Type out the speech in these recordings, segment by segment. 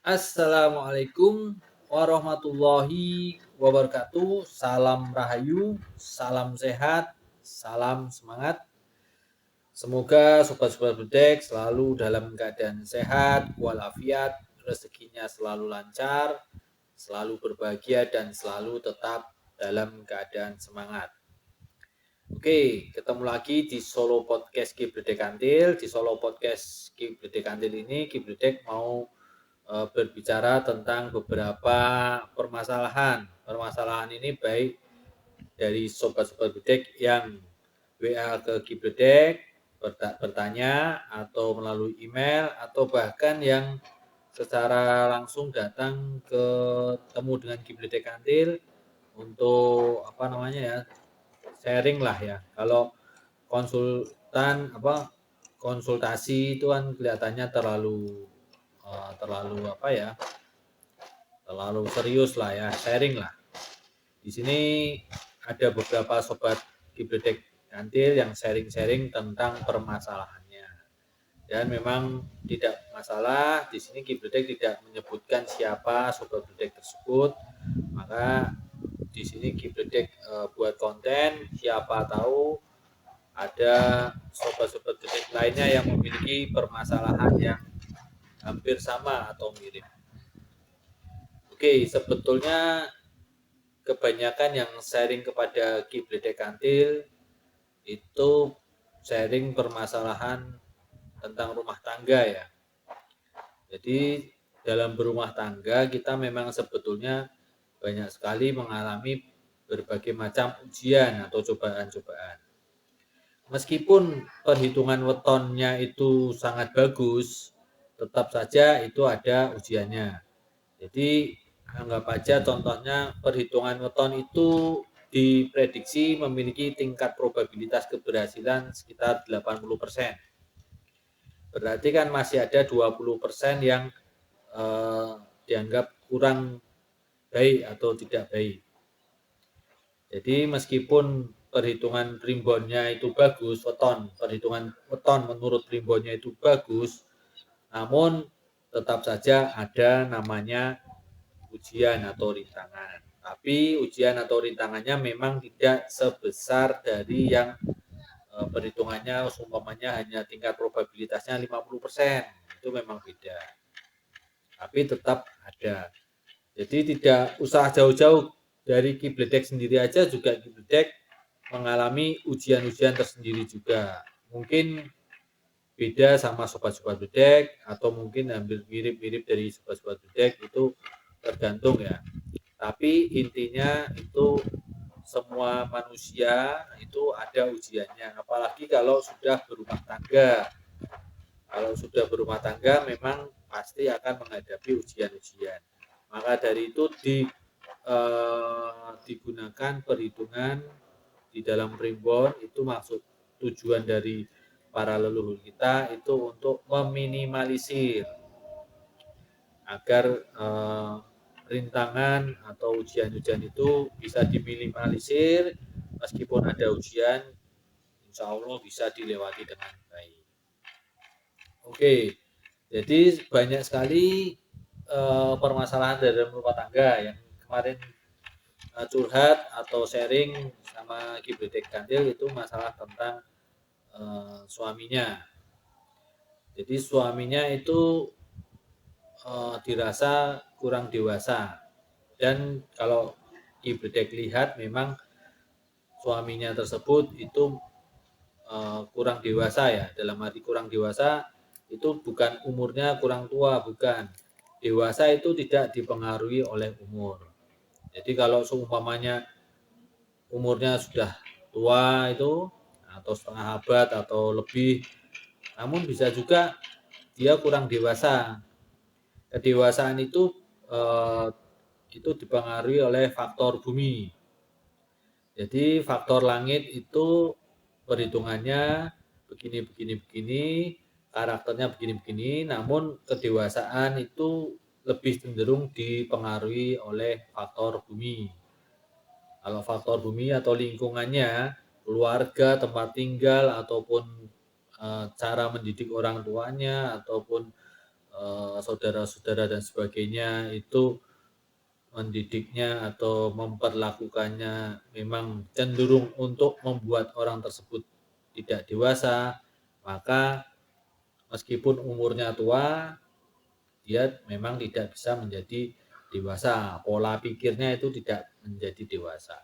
Assalamualaikum warahmatullahi wabarakatuh. Salam rahayu, salam sehat, salam semangat. Semoga sobat-sobat bedek selalu dalam keadaan sehat, walafiat, rezekinya selalu lancar, selalu berbahagia dan selalu tetap dalam keadaan semangat. Oke, ketemu lagi di Solo Podcast Ki Bledek Kantil. Di Solo Podcast Ki Bledek Kantil ini Ki Bledek mau berbicara tentang beberapa permasalahan. Permasalahan ini baik dari sobat-sobat bedek yang WA ke Kibledek bertanya atau melalui email atau bahkan yang secara langsung datang ke temu dengan Kibledek Kantil untuk sharing lah ya. Kalau konsultasi itu kan kelihatannya terlalu terlalu serius lah ya, sharing lah. Di sini ada beberapa sobat Kibledek Kantil yang sharing-sharing tentang permasalahannya. Dan memang tidak masalah, di sini Kibledek tidak menyebutkan siapa sobat Kibledek tersebut. Maka di sini Kibledek buat konten, siapa tahu ada sobat-sobat Kibledek lainnya yang memiliki permasalahan yang hampir sama atau mirip. Oke, sebetulnya kebanyakan yang sharing kepada Kibledek Kantil itu sharing permasalahan tentang rumah tangga ya. Jadi dalam berumah tangga kita memang sebetulnya banyak sekali mengalami berbagai macam ujian atau cobaan-cobaan. Meskipun perhitungan wetonnya itu sangat bagus, tetap saja itu ada ujiannya. Jadi anggap aja contohnya perhitungan weton itu diprediksi memiliki tingkat probabilitas keberhasilan sekitar 80%. Berarti kan masih ada 20% yang dianggap kurang baik atau tidak baik. Jadi meskipun perhitungan primbonnya itu bagus, perhitungan weton menurut primbonnya itu bagus, namun tetap saja ada namanya ujian atau rintangan. Tapi ujian atau rintangannya memang tidak sebesar dari yang perhitungannya umpamanya hanya tingkat probabilitasnya 50%. Itu memang beda. Tapi tetap ada. Jadi tidak usah jauh-jauh dari Kibledek sendiri aja juga Kibledek mengalami ujian-ujian tersendiri juga. Mungkin beda sama sobat-sobat bedek atau mungkin hampir mirip-mirip dari sobat-sobat bedek itu tergantung ya. Tapi intinya itu semua manusia itu ada ujiannya, apalagi kalau sudah berumah tangga. Kalau sudah berumah tangga memang pasti akan menghadapi ujian-ujian. Maka dari itu digunakan perhitungan di dalam primbon itu maksud tujuan dari para leluhur kita itu untuk meminimalisir agar rintangan atau ujian-ujian itu bisa diminimalisir. Meskipun ada ujian, insya Allah bisa dilewati dengan baik. Oke, jadi banyak sekali permasalahan dalam rumah tangga yang kemarin curhat atau sharing sama Kibledek Kantil itu masalah tentang suaminya. Jadi suaminya itu dirasa kurang dewasa. Dan kalau Kibledek lihat memang suaminya tersebut itu kurang dewasa ya. Dalam arti kurang dewasa itu bukan umurnya kurang tua, bukan. Dewasa itu tidak dipengaruhi oleh umur. Jadi kalau seumpamanya umurnya sudah tua itu atau setengah abad atau lebih, namun bisa juga dia kurang dewasa. Kedewasaan itu dipengaruhi oleh faktor bumi. Jadi faktor langit itu perhitungannya begini, karakternya begini, namun kedewasaan itu lebih cenderung dipengaruhi oleh faktor bumi. Kalau faktor bumi atau lingkungannya, keluarga, tempat tinggal, ataupun cara mendidik orang tuanya, ataupun saudara-saudara dan sebagainya itu mendidiknya atau memperlakukannya memang cenderung untuk membuat orang tersebut tidak dewasa, maka meskipun umurnya tua, dia memang tidak bisa menjadi dewasa. Pola pikirnya itu tidak menjadi dewasa.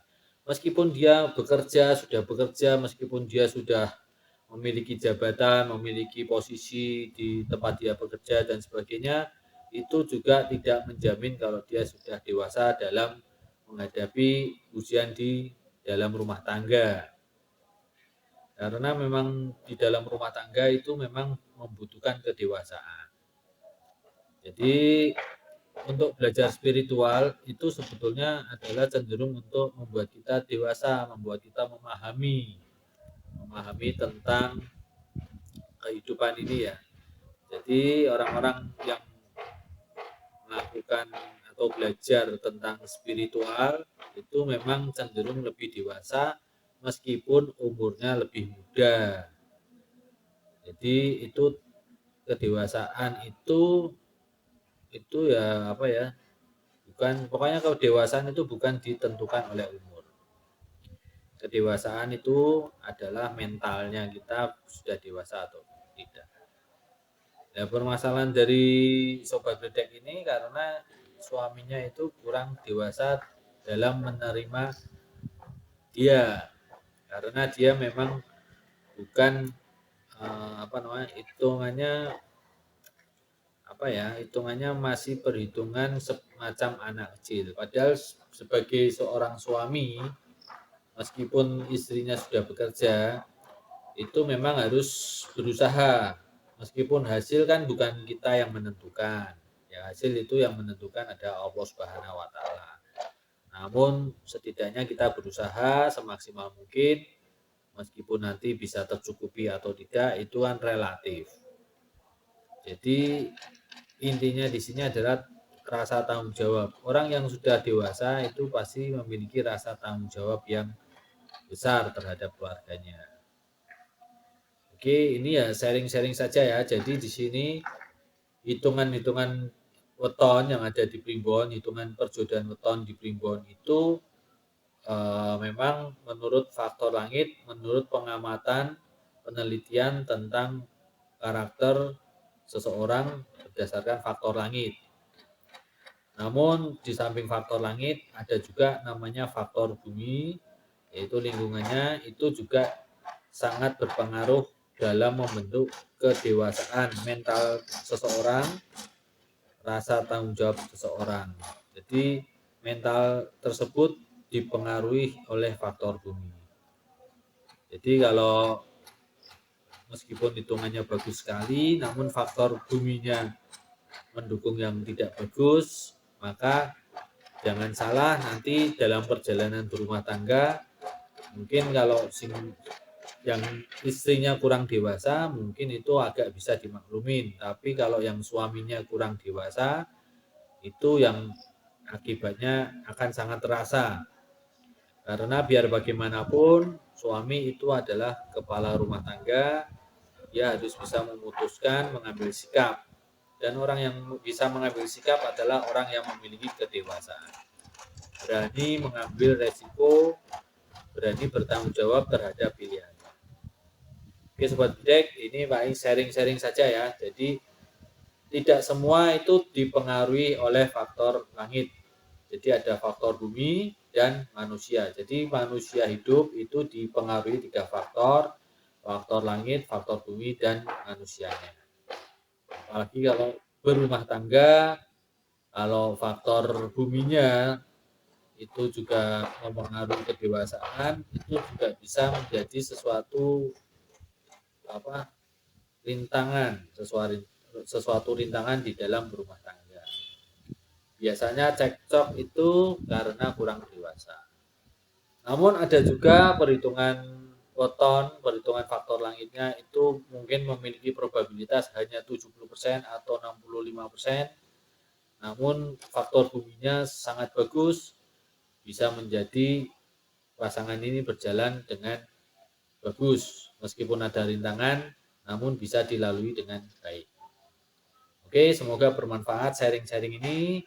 Meskipun dia sudah bekerja, meskipun dia sudah memiliki jabatan, memiliki posisi di tempat dia bekerja dan sebagainya, itu juga tidak menjamin kalau dia sudah dewasa dalam menghadapi ujian di dalam rumah tangga. Karena memang di dalam rumah tangga itu memang membutuhkan kedewasaan. Jadi untuk belajar spiritual itu sebetulnya adalah cenderung untuk membuat kita dewasa, membuat kita memahami tentang kehidupan ini ya. Jadi orang-orang yang melakukan atau belajar tentang spiritual itu memang cenderung lebih dewasa meskipun umurnya lebih muda. Jadi itu kedewasaan itu ya apa ya? Pokoknya kedewasaan itu bukan ditentukan oleh umur. Kedewasaan itu adalah mentalnya kita sudah dewasa atau tidak. Ya, permasalahan dari Sobat Gledek ini karena suaminya itu kurang dewasa dalam menerima dia, karena dia memang bukan hitungannya masih perhitungan semacam anak kecil. Padahal sebagai seorang suami, meskipun istrinya sudah bekerja, itu memang harus berusaha. Meskipun hasil kan bukan kita yang menentukan. Ya, hasil itu yang menentukan ada Allah Subhanahu wa taala. Namun setidaknya kita berusaha semaksimal mungkin, meskipun nanti bisa tercukupi atau tidak itu kan relatif. Jadi intinya di sini adalah rasa tanggung jawab. Orang yang sudah dewasa itu pasti memiliki rasa tanggung jawab yang besar terhadap keluarganya. Oke, ini ya sharing-sharing saja ya. Jadi di sini hitungan-hitungan weton yang ada di primbon, hitungan perjodohan weton di primbon itu memang menurut faktor langit, menurut pengamatan penelitian tentang karakter seseorang berdasarkan faktor langit. Namun di samping faktor langit ada juga namanya faktor bumi, yaitu lingkungannya itu juga sangat berpengaruh dalam membentuk kedewasaan mental seseorang, rasa tanggung jawab seseorang. Jadi mental tersebut dipengaruhi oleh faktor bumi. Jadi kalau meskipun hitungannya bagus sekali, namun faktor buminya mendukung yang tidak bagus, maka jangan salah nanti dalam perjalanan berumah tangga, mungkin kalau yang istrinya kurang dewasa mungkin itu agak bisa dimaklumin, tapi kalau yang suaminya kurang dewasa itu yang akibatnya akan sangat terasa, karena biar bagaimanapun suami itu adalah kepala rumah tangga, dia harus bisa memutuskan, mengambil sikap, dan orang yang bisa mengambil sikap adalah orang yang memiliki kedewasaan, berani mengambil resiko, berani bertanggung jawab terhadap pilihan. Oke Sobat Gledek, ini paling sharing-sharing saja ya. Jadi tidak semua itu dipengaruhi oleh faktor langit. Jadi ada faktor bumi dan manusia. Jadi manusia hidup itu dipengaruhi 3 faktor, faktor langit, faktor bumi, dan manusianya. Apalagi kalau berumah tangga, kalau faktor buminya itu juga mempengaruhi kedewasaan, itu juga bisa menjadi sesuatu sesuatu rintangan di dalam rumah tangga. Biasanya cekcok itu karena kurang dewasa. Namun ada juga perhitungan perhitungan faktor langitnya itu mungkin memiliki probabilitas hanya 70% atau 65%. Namun faktor buminya sangat bagus, bisa menjadi pasangan ini berjalan dengan bagus, meskipun ada rintangan namun bisa dilalui dengan baik. Oke, semoga bermanfaat sharing-sharing ini.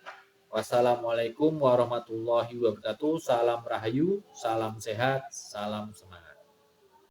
Wassalamualaikum warahmatullahi wabarakatuh. Salam rahayu, salam sehat, salam semangat.